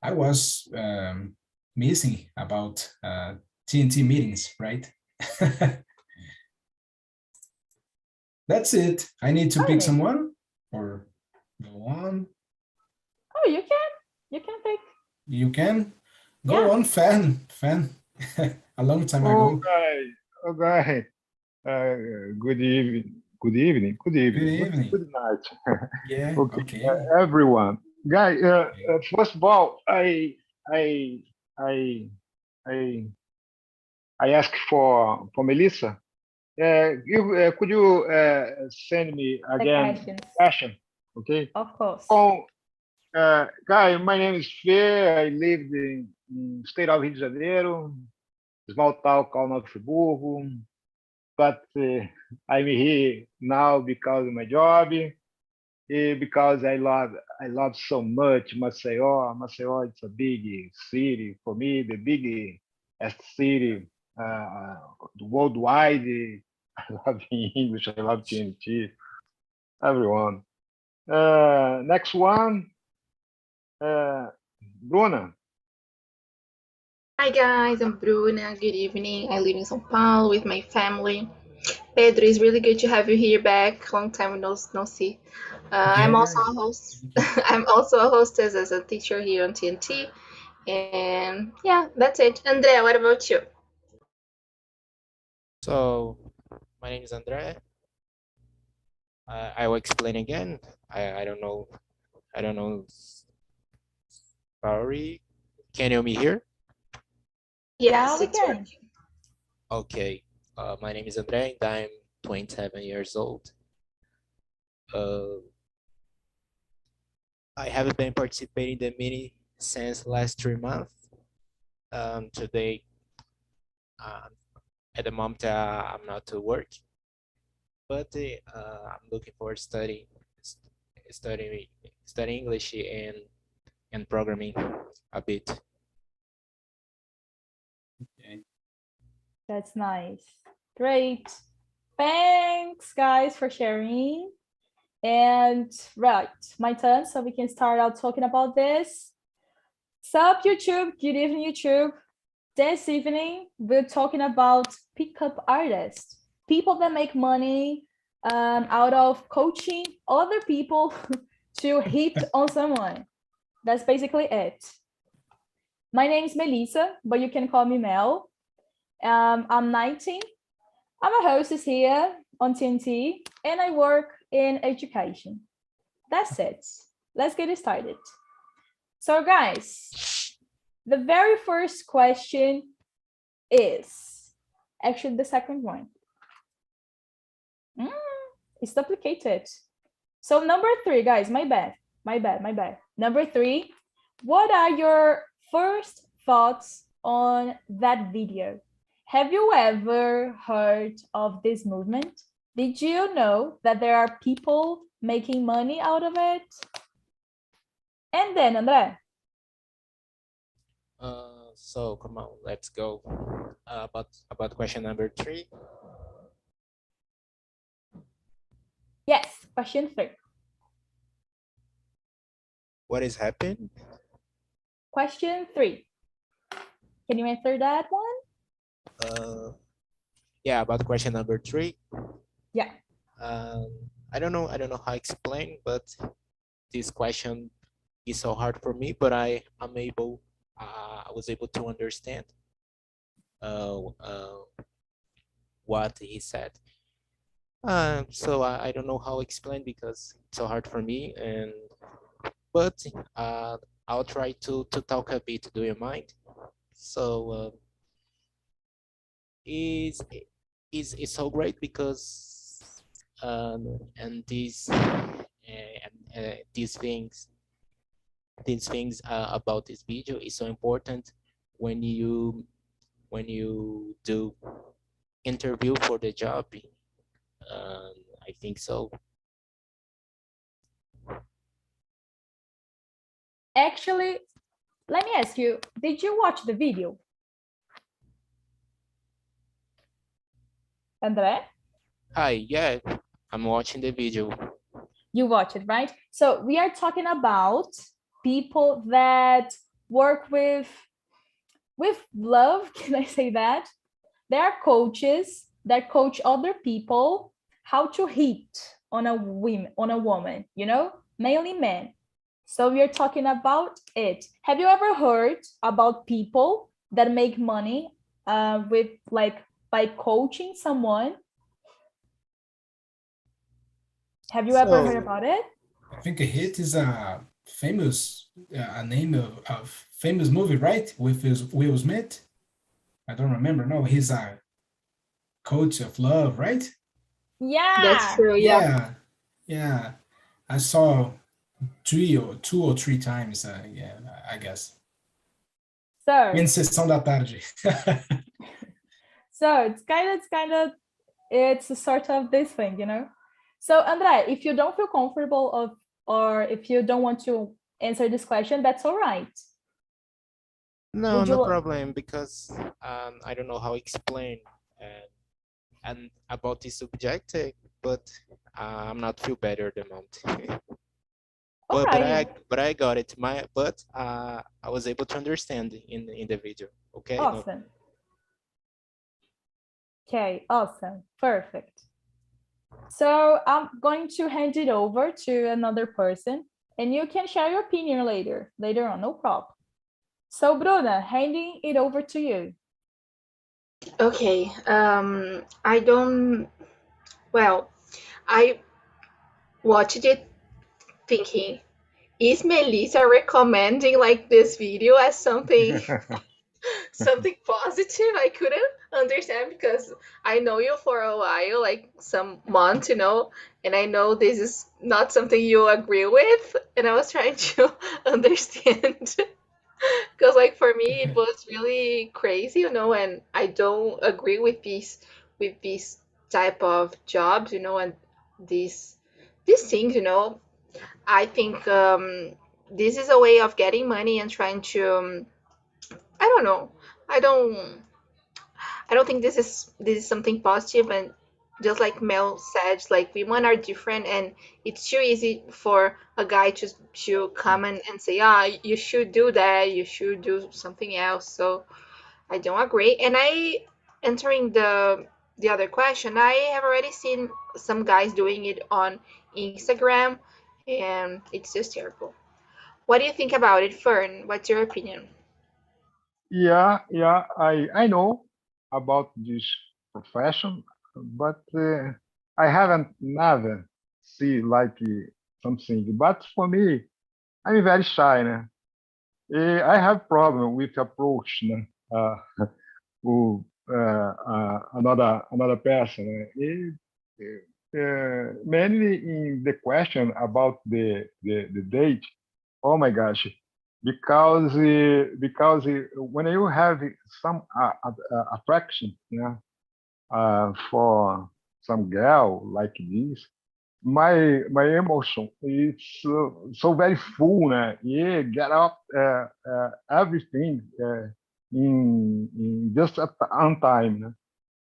I was missing about TNT meetings, right? That's it. I need to pick someone or go on. Oh, you can. You can pick. You can go on, fan. A long time ago. Okay, okay. Good evening. Good evening. Good Good evening. evening. Good night. Yeah. Okay, Okay. everyone. Guy, Okay. first of all, I, I, I, I ask for Melissa. Could you send me The again questions. question? Okay. Of course. Oh, Guy, my name is Fê. I lived in state of Rio de Janeiro, small town called Nova Friburgo. But I'm here now because of my job, because I love so much Maceió. Maceió is a big city for me, the biggest city worldwide. I love English. I love TNT. Everyone. Next one, Bruna. Hi guys, I'm Bruna. Good evening. I live in São Paulo with my family. Pedro, it's really good to have you here back. Long time no see. I'm also a host. I'm also a hostess as a teacher here on TNT. And yeah, that's it. Andrea, what about you? So, my name is Andre. I will explain again. I don't know. I don't know. Sorry. Can you hear me here? Yes, we it's can. working. Okay. My name is Andre and I'm 27 years old. I haven't been participating in the meeting since last 3 months. Today, at the moment, I'm not to work, but I'm looking for studying English and programming a bit. Okay. That's nice. Great. Thanks, guys, for sharing. And right, my turn. So we can start out talking about this. Sup, YouTube? Good evening, YouTube. This evening, we're talking about pickup artists, people that make money out of coaching other people to hit on someone. That's basically it. My name is Melissa, but you can call me Mel. I'm 19. I'm a hostess here on TNT, and I work in education. That's it. Let's get started. So, guys, the very first question is actually the second one. It's duplicated. So number 3, guys, my bad. Number 3, what are your first thoughts on that video? Have you ever heard of this movement? Did you know that there are people making money out of it? And then, André. So come on, let's go. About question number 3. Yes, question 3. What is happening? Question 3. Can you answer that one? Yeah, about question number 3. Yeah. I don't know how to explain, but this question is so hard for me, but I was able to understand what he said. So I don't know how to explain because it's so hard for me, but I'll try to talk a bit. Do you mind? So it's so great because and these things about this video is so important when you do interview for the job. I think so. Actually, let me ask you, did you watch the video? André? Hi, yeah, I'm watching the video. You watch it, right? So we are talking about people that work with love, can I say that? There are coaches that coach other people how to hit on a woman, you know, mainly men. So we are talking about it. Have you ever heard about people that make money with like by coaching someone? Have you ever heard So, about it? I think a hit is a famous, a name of famous movie, right? With Will Smith. I don't remember. No, he's a coach of love, right? That's Yeah. true. Yeah. Yeah, yeah. I saw two or three times. Yeah, I guess. So Em sessão da tarde. so it's a sort of this thing, you know. So Andre, if you don't feel comfortable of or if you don't want to answer this question, that's all right. no, Would no you problem because I don't know how to explain and about this subject, but I'm not feel better at the moment. all But right? I got it. I was able to understand in the video. Okay, no. Awesome. Okay, awesome. Perfect. So I'm going to hand it over to another person and you can share your opinion later on, no problem. So Bruna, handing it over to you. Okay. I don't. Well, I watched it thinking, is Melissa recommending like this video as something something positive? I couldn't understand because I know you for a while, like some months, and I know this is not something you agree with, and I was trying to understand. Because like for me it was really crazy, and I don't agree with these type of jobs, and these these things, I think this is a way of getting money and trying to I don't know. I don't I don't think this is something positive, and just like Mel said, like women are different, and it's too easy for a guy to come and say, you should do that, you should do something else. So I don't agree. And I answering the other question, I have already seen some guys doing it on Instagram, and it's just terrible. What do you think about it, Fern? What's your opinion? Yeah, I know about this profession, but I haven't never see like something. But for me, I'm very shy, né? I have problem with approach, né? To another person. Mainly in the question about the date. Oh my gosh, because when you have some attraction, yeah, for some girl like this, my emotion is so very full, né? Yeah, get up everything in just on time,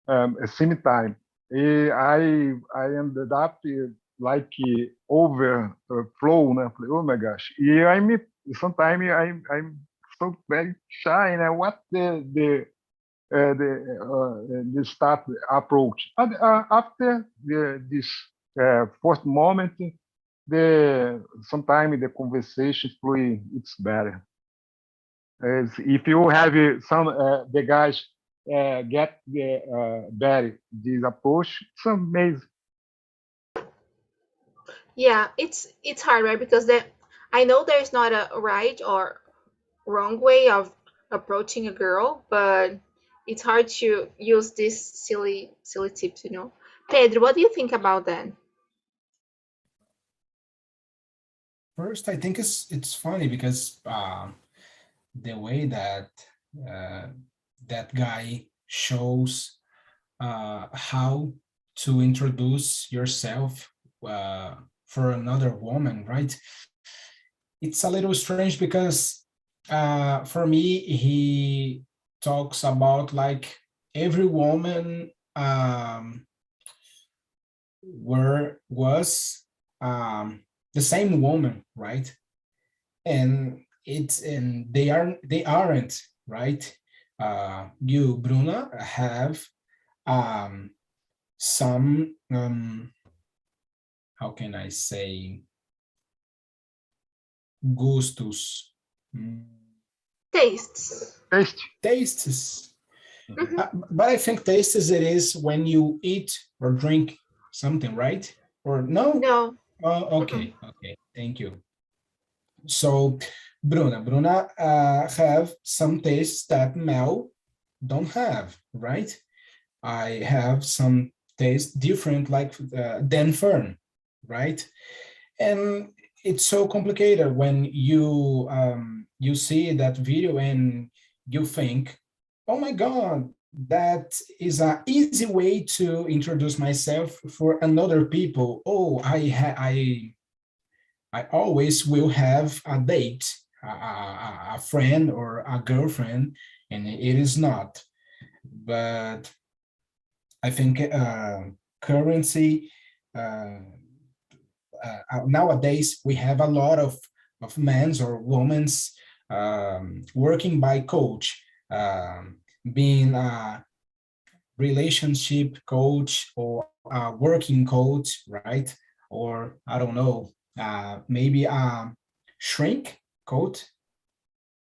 né? Same time. I ended up like overflow, né? Falei, oh my gosh. E I'm sometimes I'm so very shy, né? What the start approach. And after this first moment, the sometimes the conversation fluid, it's better. As if you have some the guys get the better this approach, it's amazing. Yeah, it's hard, right? Because I know there's not a right or wrong way of approaching a girl, but it's hard to use these silly tips. Pedro, what do you think about that? First, I think it's funny because the way that uh, that guy shows how to introduce yourself for another woman, right? It's a little strange because for me, he talks about like every woman was the same woman, right? And it's and they aren't right. You, Bruna, have some how can I say, gustos, Tastes. Taste. tastes. Mhm. But I think tastes it is when you eat or drink something, right? Or no? No. Oh, Mm-mm. okay, thank you. So, Bruna have some tastes that Mel don't have, right? I have some taste different like than Fern, right? And it's so complicated when you see that video and you think, oh my God, that is an easy way to introduce myself for another people. Oh, I always will have a date, a friend or a girlfriend, and it is not. But I think currency uh, nowadays we have a lot of men's or women's working by coach, being a relationship coach or a working coach, right? Or I don't know, maybe a shrink coach,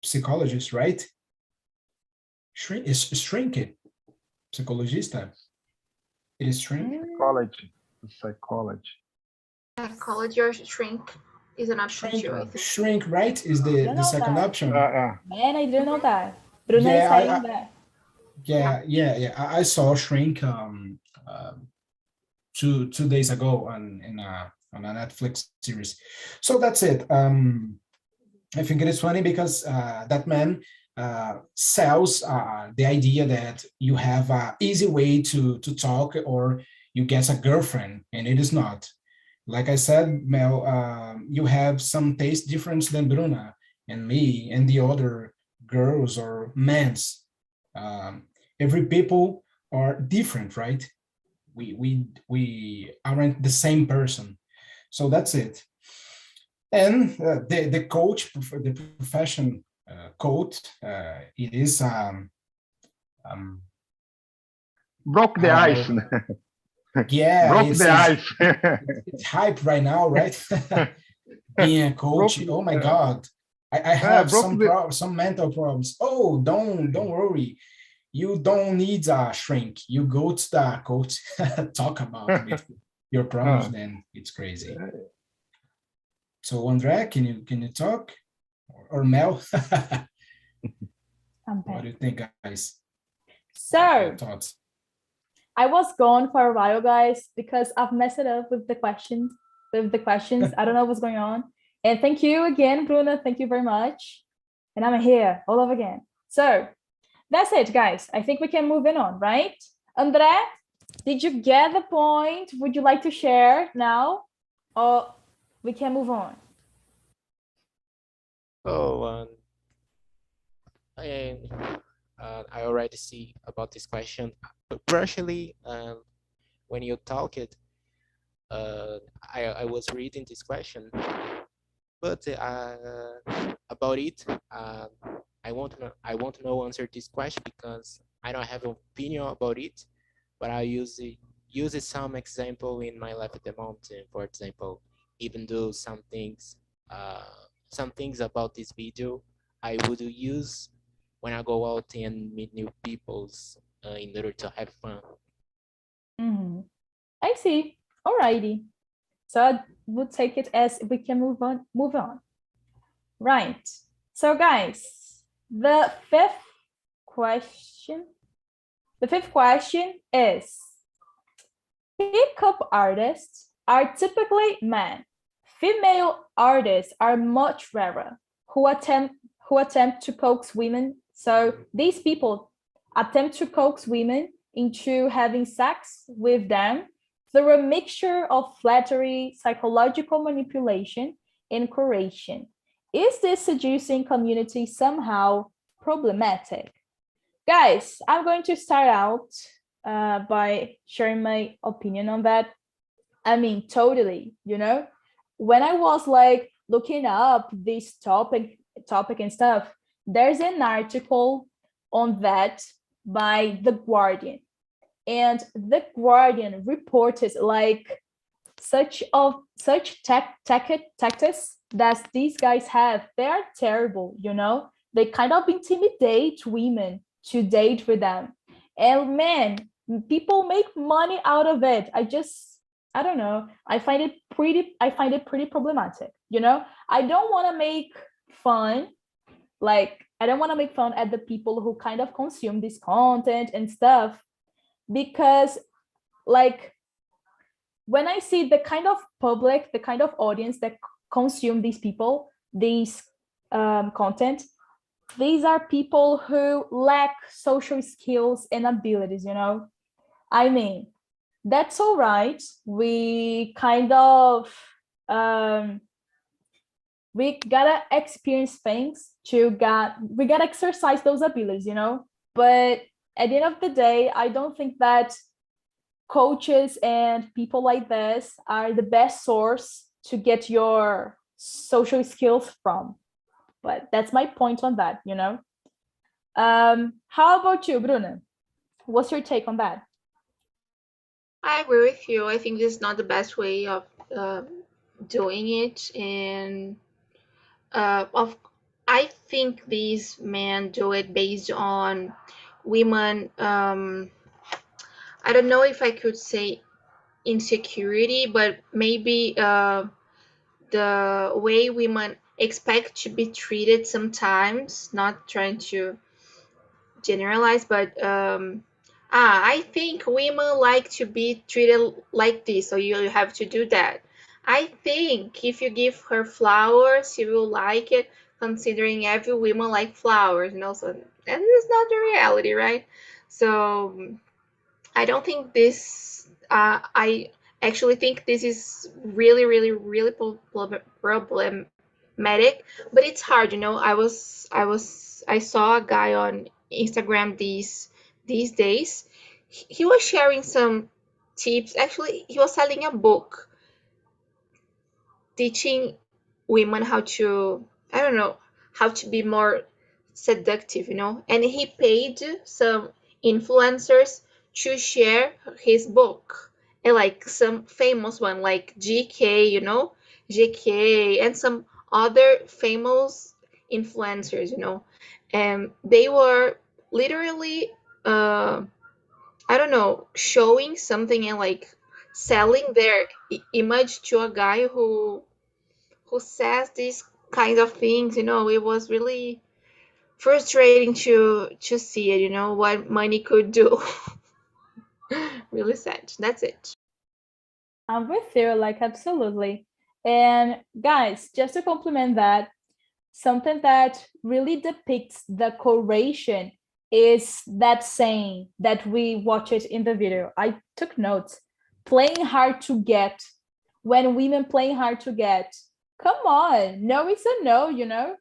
psychologist, right? Shrink is shrinking, psychologista. It is shrink. Psychology. Psychology. Psychology or shrink is an option Shrink, too, I think. shrink, right? Is I didn't the know second that. option. Man, I didn't know Mhm. that. Bruna is Yeah, saying that. I saw Shrink two days ago on a Netflix series. So that's it. I think it is funny because that man sells the idea that you have an easy way to talk or you get a girlfriend, and it is not. Like I said, Mel, you have some taste difference than Bruna and me and the other girls or men's. Every people are different, right? We aren't the same person. So that's it. And the coach, the profession coach, it is um, Broke the ice. how yeah, Broke the ice. it's hype right now, right? Being a broke. coach, oh my God, I have Broke the. some mental problems. Oh, don't worry, you don't need a shrink. You go to the coach, talk about with your problems, then it's crazy. So Andre, can you talk or Mel? I'm What do back. you think, guys? So Thoughts? I was gone for a while, guys, because I've messed it up with the questions. I don't know what's going on. And thank you again, Bruna. Thank you very much. And I'm here all over again. So that's it, guys. I think we can move in on, right? Andre, did you get the point? Would you like to share now? Or we can move on? Oh, I, I already see about this question. But partially, when you talk it, I was reading this question, but about it, I won't know answer this question because I don't have an opinion about it. But I use some example in my life at the moment. For example, even though some things about this video I would use when I go out and meet new peoples in order to have fun. I see. Alrighty. So I would take it as we can move on. Right. So guys, the fifth question is, pickup artists are typically men. Female artists are much rarer who attempt to coax women. So these people attempt to coax women into having sex with them through a mixture of flattery, psychological manipulation, and coercion. Is this seducing community somehow problematic? Guys, I'm going to start out by sharing my opinion on that. I mean, totally, when I was like looking up this topic topic and stuff, there's an article on that by The Guardian. And The Guardian reported like such tactics that these guys have, they are terrible, you know? They kind of intimidate women to date with them. And man, people make money out of it. I don't know. I find it pretty problematic, you know? I don't want to make fun, I don't want to make fun at the people who kind of consume this content and stuff, because like when I see the kind of public, the kind of audience that consume these content, these are people who lack social skills and abilities, you know? I mean, that's all right. We kind of, we gotta experience things we gotta exercise those abilities, you know? But at the end of the day, I don't think that coaches and people like this are the best source to get your social skills from. But that's my point on that, you know? How about you, Bruna? What's your take on that? I agree with you. I think this is not the best way of doing it, and I think these men do it based on women. I don't know if I could say insecurity, but maybe the way women expect to be treated sometimes. Not trying to generalize, but I think women like to be treated like this, so you have to do that. I think if you give her flowers, she will like it, considering every woman like flowers, you know. So that is not the reality, right? So I don't think this. I actually think this is really, really, really problematic. But it's hard, you know. I saw a guy on Instagram these days. He was sharing some tips. Actually, he was selling a book teaching women how to, I don't know, how to be more seductive, you know. And he paid some influencers to share his book, and like some famous one like GK, you know, GK, and some other famous influencers, you know. And they were literally I don't know, showing something and like selling their image to a guy who says these kind of things. You know, it was really frustrating to see it, you know, what money could do. Really sad. That's it. I'm with you, like, absolutely. And guys, just to complement that, something that really depicts the correlation is that saying that we watch it in the video. I took notes. Playing hard to get. When women playing hard to get. Come on, no is a no, you know?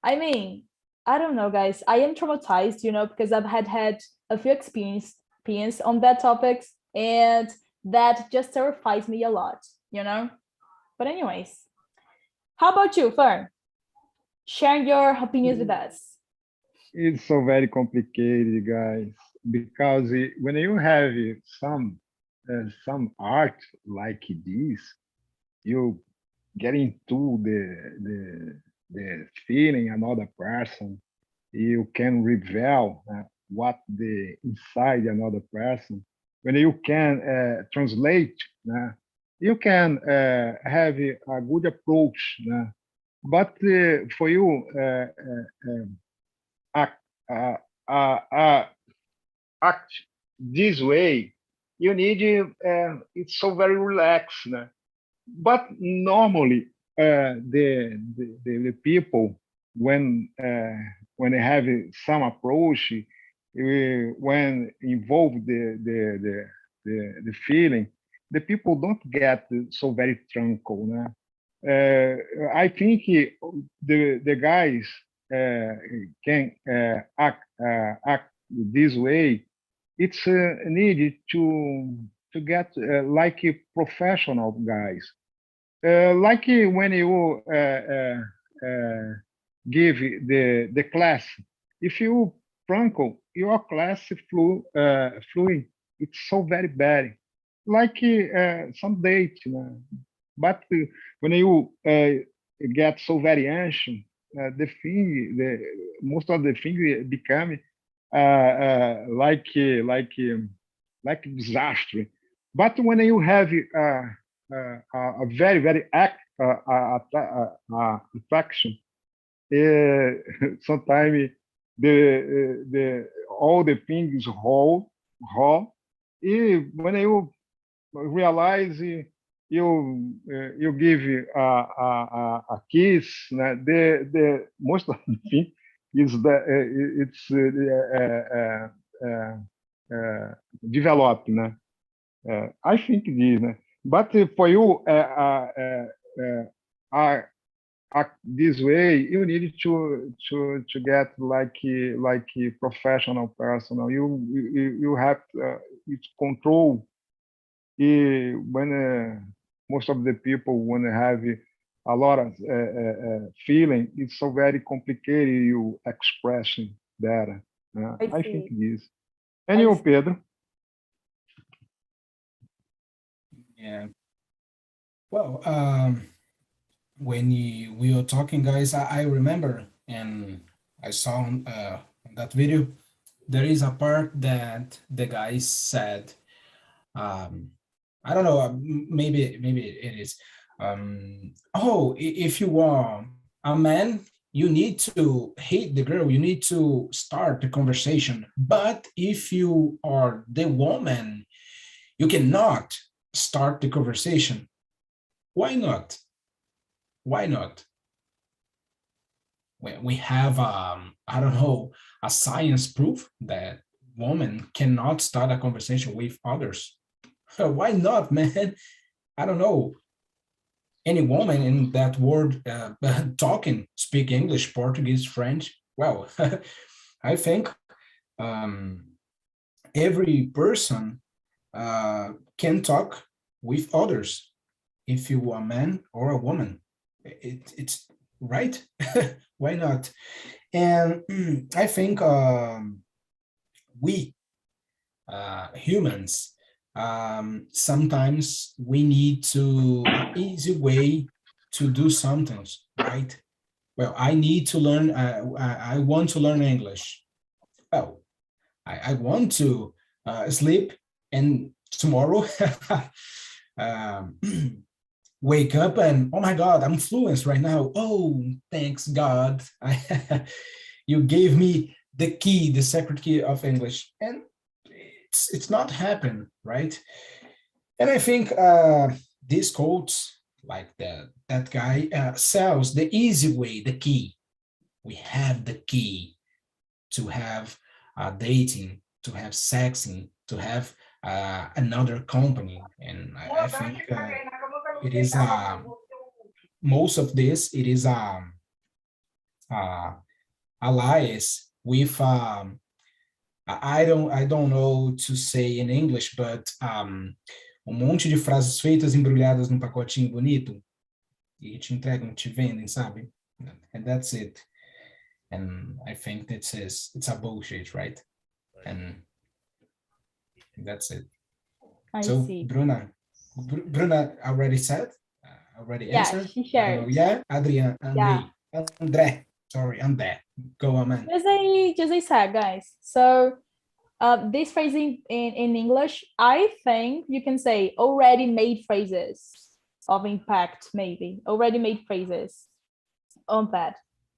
I mean, I don't know, guys. I am traumatized, you know, because I've had a few experience on that topics, and that just terrifies me a lot, you know? But anyways, how about you, Fern? Share your opinions with us. It's so very complicated, guys, because when you have some art like this, you get into the feeling another person. You can reveal what the inside another person. When you can translate, you can have a good approach. But for you act, act this way, you need it's so very relaxed. But normally, the people when they have some approach, when involve the feeling, the people don't get so very tranquil. I think the guys can act this way. It's needed to get like a professional guys. Like when you give the class. If you Franco, your class fluent, it's so very bad. Like some date, but when you get so very ancient, the most of the thing become like disaster. But when you have a very very attraction, sometimes the all the things raw. When you realize you give a kiss, the most of the thing is that it's developed. I think this. But for you, this way, you need to get like a professional person. You have to control. When most of the people want to have a lot of feeling, it's so very complicated. You expressing that. I think this. And you, Pedro? Yeah. Well, when we were talking, guys, I remember, and I saw on that video, there is a part that the guy said, I don't know, maybe it is, oh, if you are a man, you need to hate the girl, you need to start the conversation. But if you are the woman, you cannot start the conversation. Why not? Why not? We have, I don't know, a science proof that women cannot start a conversation with others. Why not, man? I don't know. Any woman in that world talking, speak English, Portuguese, French. Well, I think every person can talk with others, if you are a man or a woman. It's right. Why not? And I think we humans, sometimes we need to an easy way to do something, right? Well, I need to learn, I want to learn English. Well, I want to sleep, and tomorrow wake up and, oh my God, I'm fluent right now. Oh, thanks God. You gave me the key, the secret key of English. And it's not happen, right? And I think these quotes, like that guy sells the easy way, the key. We have the key to have dating, to have sexing, to have another company. And I think it is most of this, it is allies with I don't know to say in English, but monte de frases feitas embrulhadas num pacotinho bonito e te entregam, te vendem, sabe? And that's it. And I think it's a bullshit, right? And that's it. I so see. Bruna already said, already answered. Yeah, she shared. Yeah, Adrian, André, sorry, André. Go on, man. Just I said, guys. So this phrase in English, I think you can say already made phrases of impact, maybe. Already made phrases on that.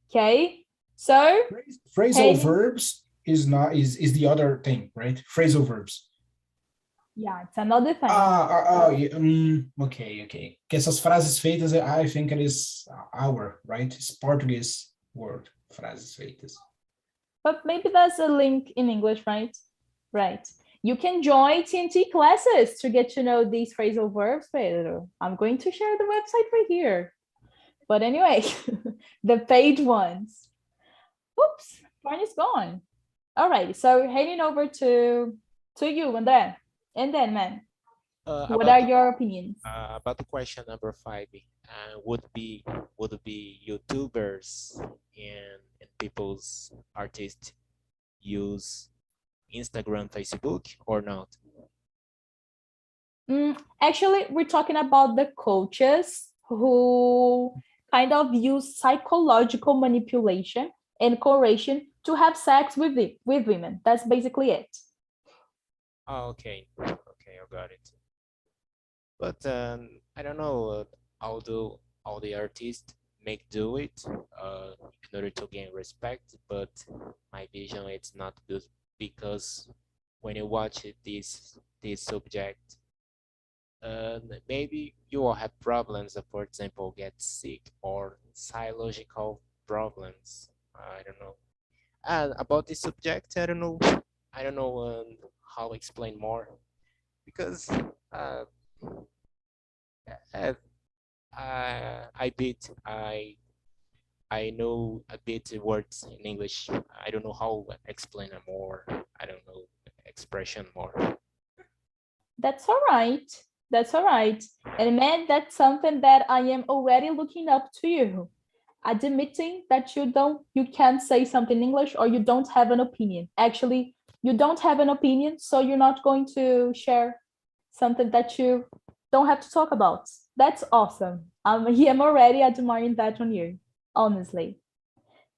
Okay? So phrasal verbs is the other thing, right? Phrasal verbs. Yeah, it's another thing. Okay. Que essas frases feitas, I think it is our, right? It's Portuguese word, frases feitas. But maybe there's a link in English, right? Right. You can join TNT classes to get to know these phrasal verbs, Pedro. I'm going to share the website right here. But anyway, the paid ones. Oops, mine is gone. All right, so heading over to you, André. And then, man. What are your opinions? About the question number 5, would be YouTubers and people's artists use Instagram, Facebook, or not? Actually, we're talking about the coaches who kind of use psychological manipulation and coercion to have sex with women. That's basically it. Oh, okay, I got it. But I don't know how do all the artists make do it in order to gain respect, but my vision it's not good because when you watch this subject, maybe you will have problems, for example, get sick or psychological problems. I don't know. And about this subject, I don't know. I don't know how to explain more because uh, uh, I bit I know a bit words in English. I don't know how to explain it more. I don't know expression more. That's all right. That's all right. And man, that's something that I am already looking up to you. Admitting that you can't say something in English or you don't have an opinion. Actually, you don't have an opinion, so you're not going to share something that you don't have to talk about. That's awesome. I'm already admiring that on you, honestly.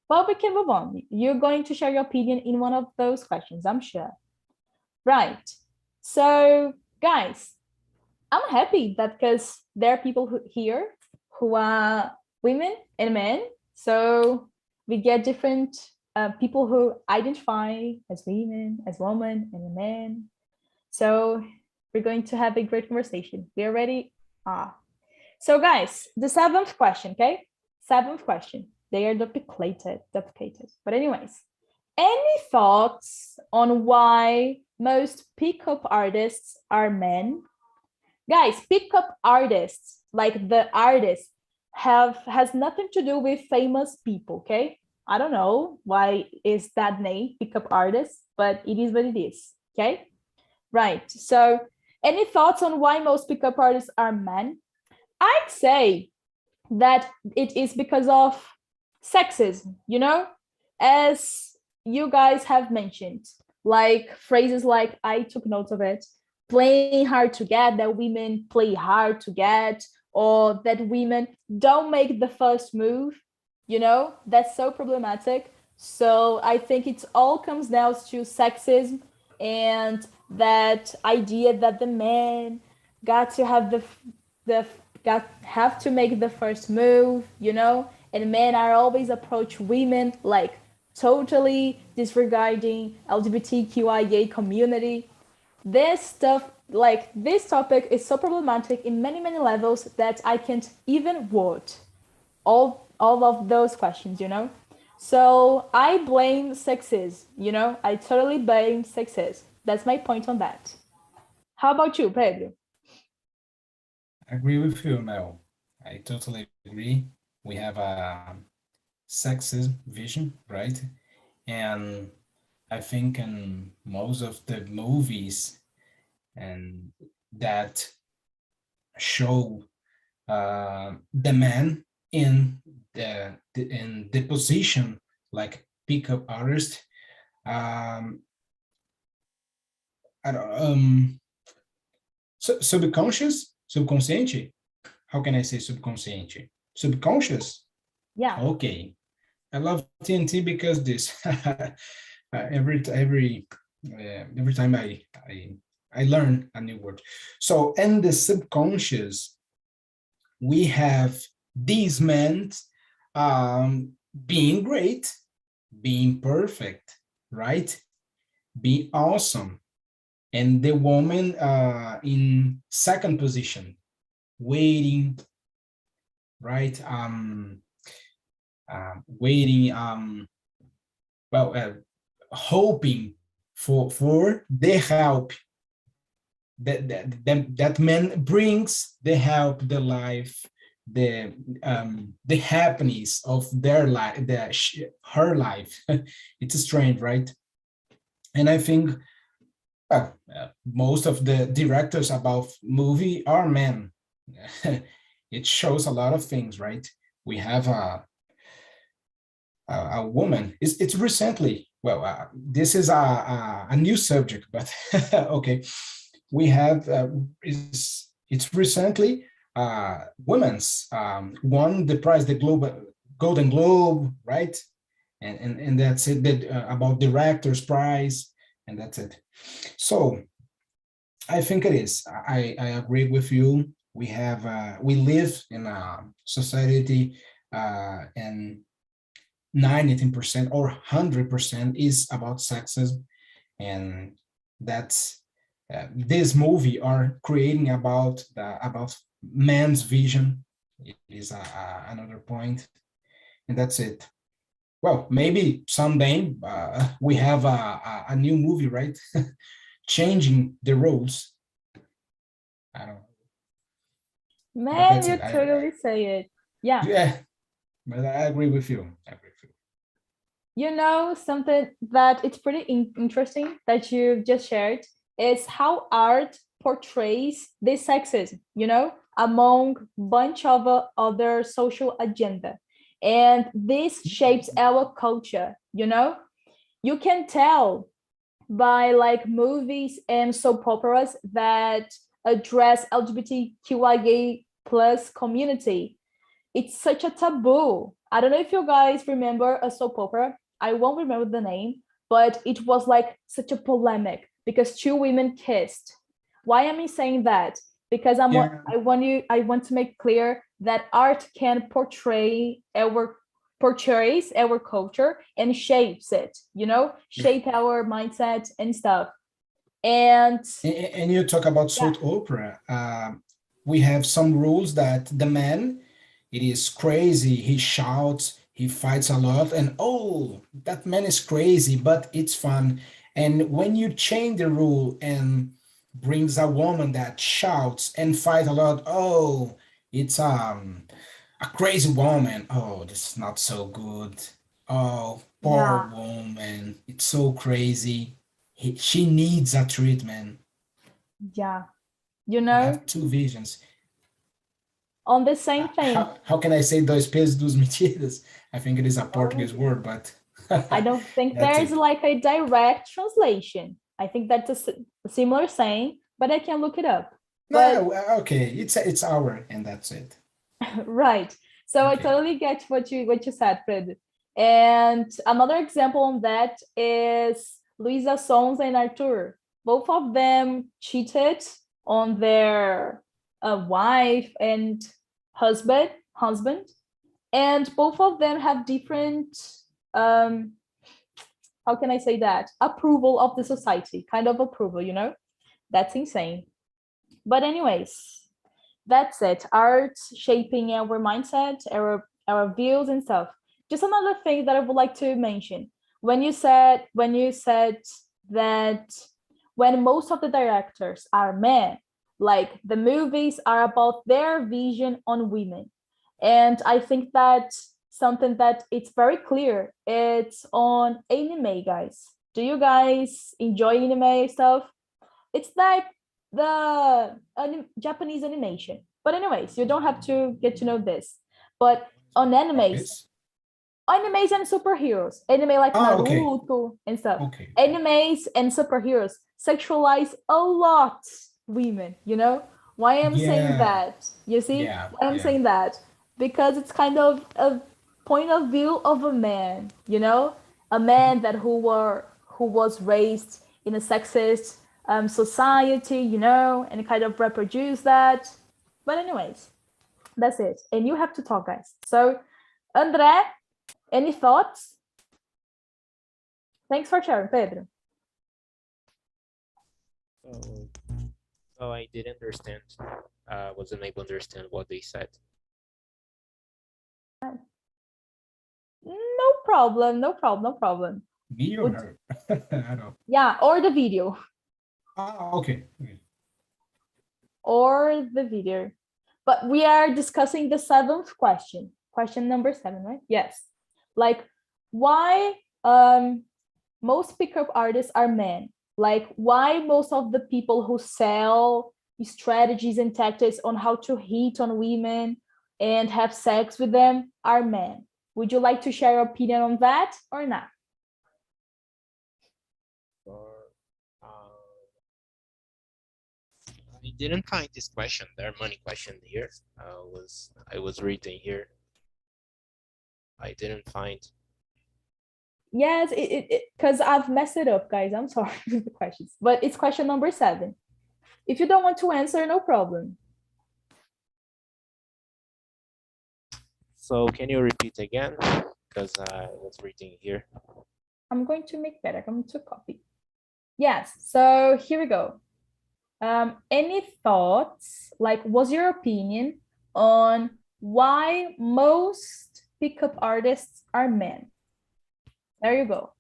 Well, we can move on. You're going to share your opinion in one of those questions, I'm sure. Right. So, guys, I'm happy that because there are people here who are women and men. So we get different people who identify as women, as women, and men. So we're going to have a great conversation. We are ready? So guys, the 7th question, okay? 7th question. They are duplicated. But anyways, any thoughts on why most pickup artists are men? Guys, pickup artists, like the artists, has nothing to do with famous people, okay? I don't know why is that name, pickup artist, but it is what it is, okay? Right, so any thoughts on why most pickup artists are men? I'd say that it is because of sexism, as you guys have mentioned, like phrases like, I took notes of it, playing hard to get, that women play hard to get, or that women don't make the first move, that's so problematic. So I think it all comes down to sexism and that idea that the men got to have have to make the first move, and men are always approach women like totally disregarding LGBTQIA community. This stuff, like this topic, is so problematic in many levels that I can't even word all of those questions. So I blame sexism. I totally blame sexism. That's my point on that. How about you, Pedro? I agree with you, Mel. I totally agree. We have a sexism vision, right? And I think in most of the movies and that show the man in the position like pickup artist, I don't subconsciente. How can I say subconsciente? Subconscious. Yeah. Okay. I love TNT because this every time I learn a new word. So in the subconscious, we have these men being great, being perfect, right? Being awesome. And the woman in second position, waiting, right? Waiting, hoping for the help that man brings, the help, the life, the happiness of their life, her life. It's strange, right? And I think Well, most of the directors about movie are men. It shows a lot of things, right? We have a woman. It's recently. Well, this is a new subject, but okay. We have it's recently women's won the prize, the Golden Globe, right? And that's it. That about director's prize, and that's it. So I think it is. I agree with you. We live in a society, and 90% or 100% is about sexism, and that's this movie are creating about man's vision. It is another point, and that's it. Well, maybe someday we have a new movie, right? Changing the rules. I don't know. But Man, that's you it. totally say it. Yeah. Yeah, but I agree with you. I agree with you. You know, something that it's pretty interesting that you've just shared is how art portrays this sexism, you know, among bunch of other social agenda. And this shapes our culture, you know. You can tell by like movies and soap operas that address LGBTQIA plus community. It's such a taboo. I don't know if you guys remember a soap opera. I won't remember the name, but it was like such a polemic because two women kissed. Why am I saying that? Because Yeah. I want to make clear that art can portrays our culture and shapes it, you know, shape our mindset and stuff. And You talk about yeah, soap opera. We have some rules that the man, it is crazy. He shouts, he fights a lot, and oh, that man is crazy, but it's fun. And when you change the rule and brings a woman that shouts and fight a lot, oh, it's a crazy woman. Oh, this is not so good. Oh, poor yeah, woman. It's so crazy. She needs a treatment. yeah, you We know, have two visions. on the same thing. How can I say dois pesos, duas medidas? I think it is a Oh, Portuguese word, but I don't think that's there's it. like a direct translation. I think that's a similar saying, but I can look it up. But No, okay, it's our, and that's it. right. So I Okay. totally get what you said, Fred. And another example on that is Luisa Sons and Arthur. Both of them cheated on their wife and husband, and both of them have different um, how can I say that? Approval of the society, kind of approval, you know? That's insane. But anyways, that's it. Art shaping our mindset, our views and stuff. Just another thing that I would like to mention. When you said that when most of the directors are men, like the movies are about their vision on women. And I think that something that it's very clear, it's on anime, guys. Do you guys enjoy anime stuff? It's like the Japanese animation. But anyways, you don't have to get to know this. But on Always. animes and superheroes, anime like Ah, okay. Naruto and stuff, Okay. animes and superheroes sexualize a lot women, you know? Why I'm saying Yeah. that? You see? Yeah. Why I'm Yeah. saying that? Because it's kind of a point of view of a man, you know? A man that who was raised in a sexist society, you know, and kind of reproduce that. But anyways, that's it. And you have to talk, guys. So, André, any thoughts? Thanks for sharing, Pedro. Oh, oh, I didn't understand. Wasn't able to understand what they said. No problem, no problem, no problem. Me or her? I don't. Yeah, or the video. Ah, okay. Okay. Or the video. But we are discussing the seventh question. Question number 7, right? Yes. Like why most pickup artists are men. Like why most of the people who sell strategies and tactics on how to hit on women and have sex with them are men. Would you like to share your opinion on that or not? I didn't find this question. There are many questions here. I was reading here. I didn't find. Yes, because I've messed it up, guys. I'm sorry with the questions, but it's question number 7. If you don't want to answer, no problem. So can you repeat again? Because I was reading here. I'm going to make better. I'm going to copy. Yes, so here we go. Any thoughts, like what's your opinion on why most pickup artists are men? There you go.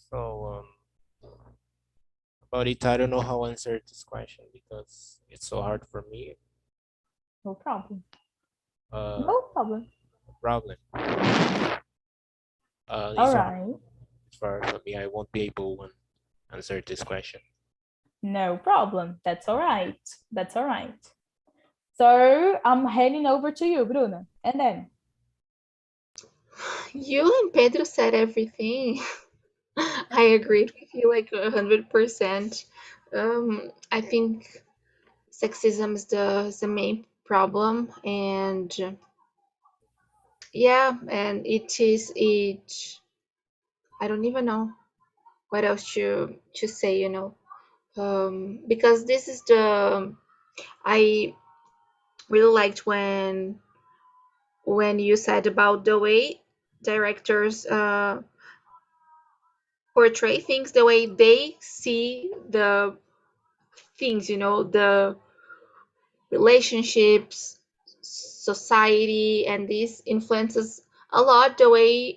So about it, I don't know how to answer this question because it's so hard for me. No problem. No problem. problem. All right. It's hard for me. I won't be able to answer this question. No problem. That's all right. That's all right. So I'm heading over to you, Bruna. And then? You and Pedro said everything. I agreed with you like 100%. I think sexism is the main problem, and yeah, and it. I don't even know what else to say, because this is the I really liked when you said about the way directors portray things, the way they see the things, the relationships, society, and this influences a lot the way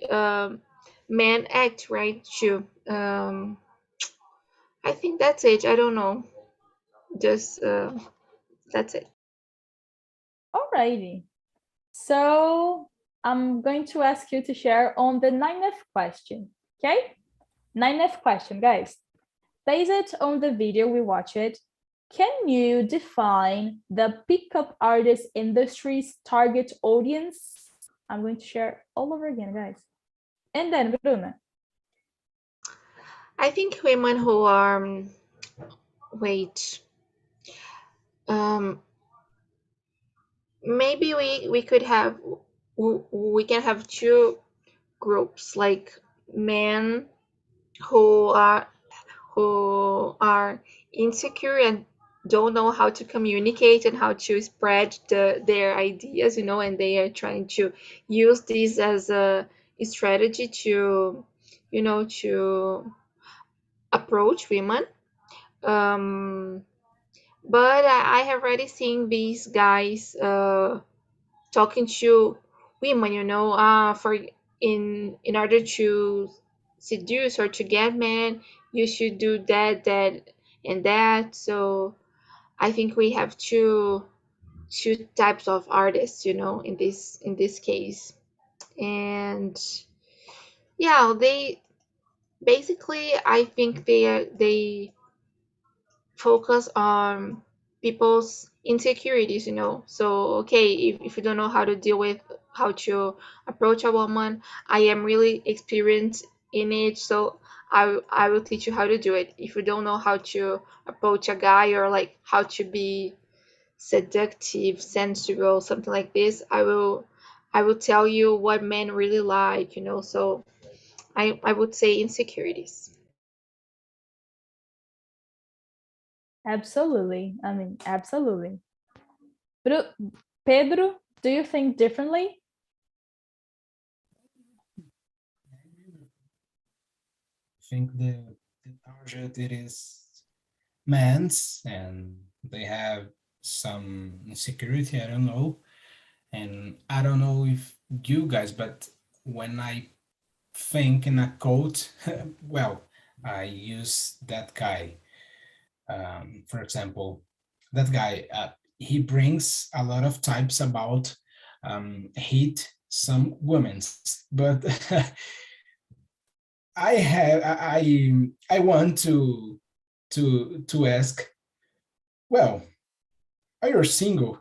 men act, right? Too. I think that's it. I don't know. Just that's it. Alrighty. So I'm going to ask you to share on the 9th question. Okay? 9th question, guys. Based on the video we watched, can you define the pickup artist industry's target audience? I'm going to share all over again, guys. And then, Bruna. I think women who are wait. Maybe we could have we can have two groups, like men who are insecure and don't know how to communicate and how to spread their ideas, and they are trying to use this as a strategy to to approach women. But I have already seen these guys talking to women, for in order to seduce or to get men, you should do that, and that. So I think we have two types of artists, in this case, and yeah, they basically, I think they focus on people's insecurities, so okay, if you don't know how to deal with how to approach a woman, I am really experienced in it, so I will teach you how to do it. If you don't know how to approach a guy, or like how to be seductive, sensual, something like this, I will tell you what men really like, so I would say insecurities. Absolutely. I mean, absolutely. Pedro, do you think differently? I think the target it is men's and they have some insecurity, I don't know. And I don't know if you guys, but when I think in a quote, well, I use that guy. For example, that guy, he brings a lot of types about hate some women's, but I want to ask, well, are you single?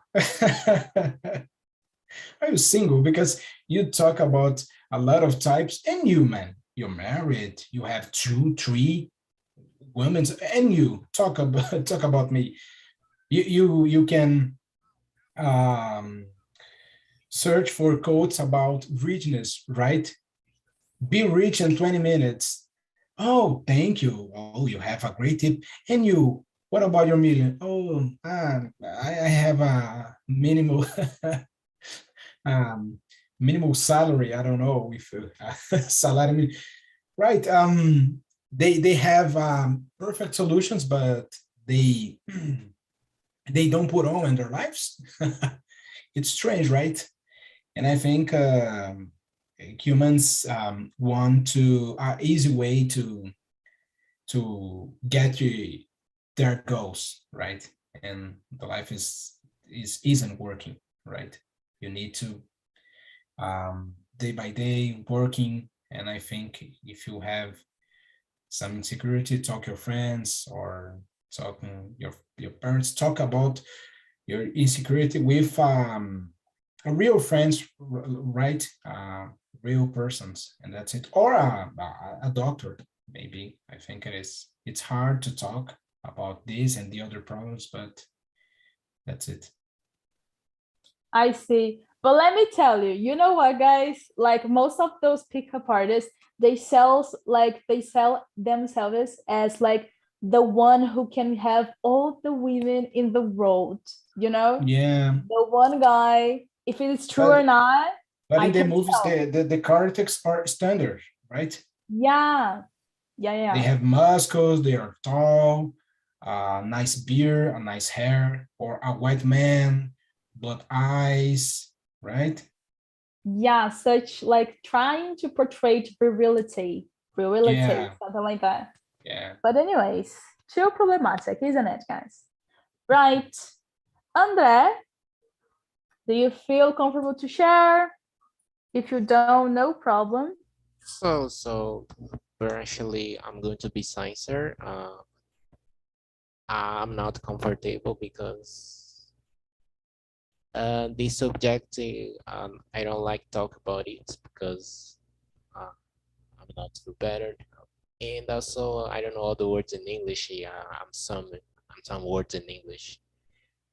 Are you single? Because you talk about a lot of types, and you, man, you're married, you have two, three women, and you talk about me. You can um, search for quotes about richness, right? Be rich in 20 minutes. Oh, thank you. Oh, you have a great tip. And you, what about your million? Oh, I have a minimal um, minimal salary. I don't know if salary, right? They have perfect solutions, but they they don't put on in their lives. It's strange, right? And I think humans want to easy way to get to their goals, right? And the life isn't working, right? You need to day by day working. And I think if you have some insecurity, talk your friends or talking your parents, talk about your insecurity with a real friends, right? Real persons, and that's it. Or a doctor, maybe. I think it's hard to talk about this and the other problems, but that's it. I see. But let me tell you, you know what, guys? Like most of those pickup artists, they sell themselves as like the one who can have all the women in the world, you know? Yeah, The one guy, if it is true or but not, but I in the can movies, tell. the characters are standard, right? Yeah. Yeah, They yeah. have muscles, they are tall, nice beard, a nice hair, or a white man, blood eyes, right? Yeah, such like trying to portray virility, Yeah, something like that. yeah. But anyways, too problematic, isn't it, guys? Right. André, do you feel comfortable to share? If you don't, no problem. So actually, I'm going to be sincere. I'm not comfortable because this subject, I don't like talk about it because uh, I'm not prepared. And also, I don't know all the words in English. Yeah, I'm some words in English.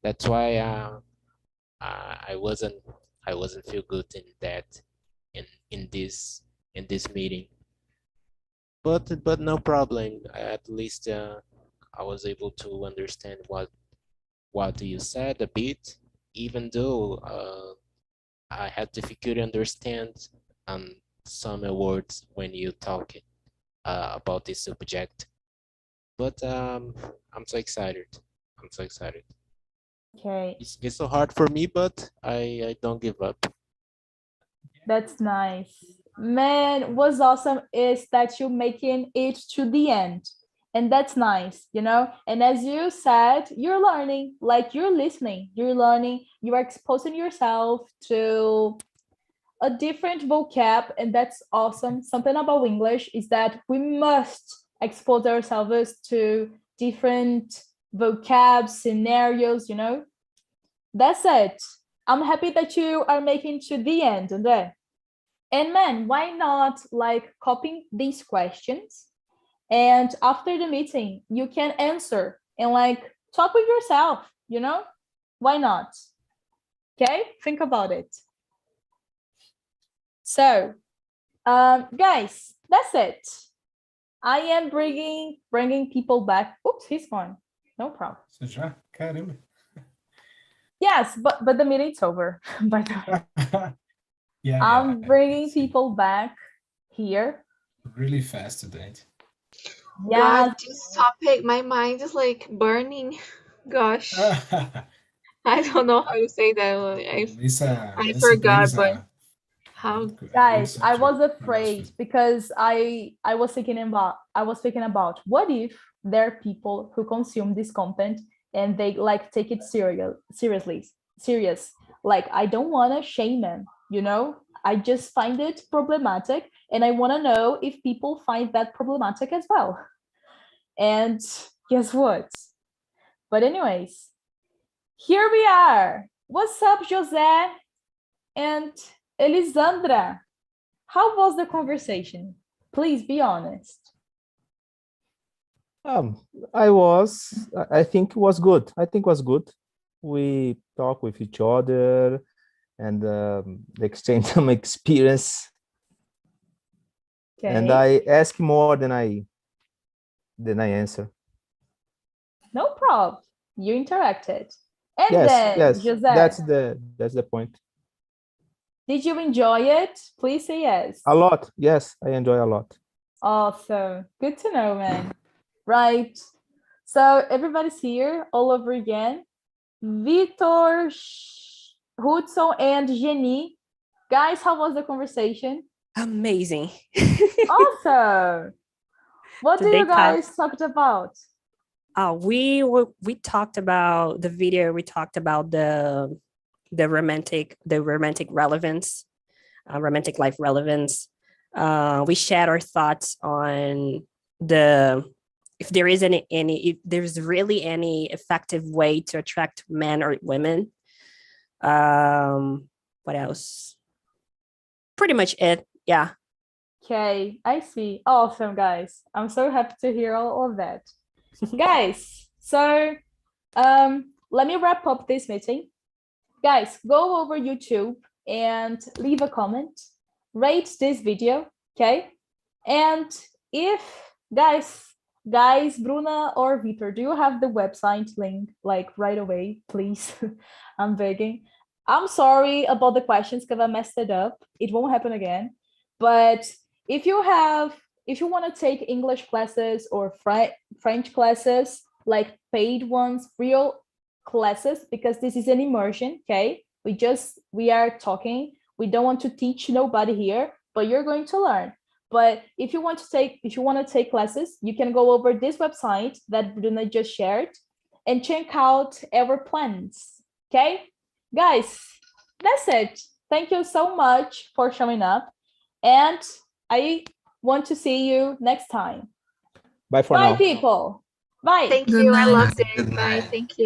That's why I wasn't feel good in that in in this in this meeting. But no problem. At least I was able to understand what you said a bit, even though I had difficulty understand some words when you talk about this subject. But I'm so excited. I'm so excited. Okay, It's so hard for me, but I don't give up. that's nice. Man, what's awesome is that you're making it to the end. And that's nice, you know? And as you said, you're learning, like you're listening, you're learning, you are exposing yourself to a different vocab, and that's awesome. Something about English is that we must expose ourselves to different vocab scenarios, you know? That's it. I'm happy that you are making to the end, Andre. And man, why not like copying these questions? And after the meeting, you can answer and like talk with yourself, you know? Why not? Okay, think about it. So, guys, that's it. I am bringing people back. Oops, he's gone. No problem. Você já? Caramba. Yes, but the meeting's over. By the way, Yeah, I'm I bringing see. people back here. Really fast today. Yes, God, this topic, my mind is like burning. Gosh, I don't know how to say that. I Lisa forgot, brings but how? a good guys, I was subject for us afraid too. because I was thinking about what if there are people who consume this content and they like take it serious. Like I don't want to shame them, you know? I just find it problematic, and I want to know if people find that problematic as well. And guess what? But anyways, here we are. What's up, José and Elisandra? How was the conversation? Please be honest. I think it was good. We talk with each other and exchange some experience. Okay. And I ask more than I answer. No problem. You interacted. And Yes, then, yes, José, that's the point. did you enjoy it? Please say yes. A lot. Yes, I enjoy a lot. Awesome. Good to know, man. Right. So everybody's here all over again. Vitor, Hudson, and Jenny. Guys, how was the conversation? Amazing. Awesome. What do Did they you guys talked about? We talked about the video. We talked about the romantic relevance, romantic life relevance. We shared our thoughts on if there is if there's really any effective way to attract men or women. What else? Pretty much it. Yeah. Okay, I see. Awesome, guys. I'm so happy to hear all of that. Guys, so let me wrap up this meeting. Guys, go over YouTube and leave a comment, rate this video, okay? And if guys, Bruna or Vitor, do you have the website link like right away, please? I'm begging. I'm sorry about the questions because I messed it up. It won't happen again. But if you want to take English classes or French classes, like paid ones, real classes, because this is an immersion, okay? We are talking. We don't want to teach nobody here, but you're going to learn. But if you want to take classes, you can go over this website that Bruna just shared and check out our plans, okay? Guys, that's it. Thank you so much for showing up. And I want to see you next time. Bye for now. Bye, people. Bye. Thank Good you. I night. loved Good it. Bye. night. Thank you.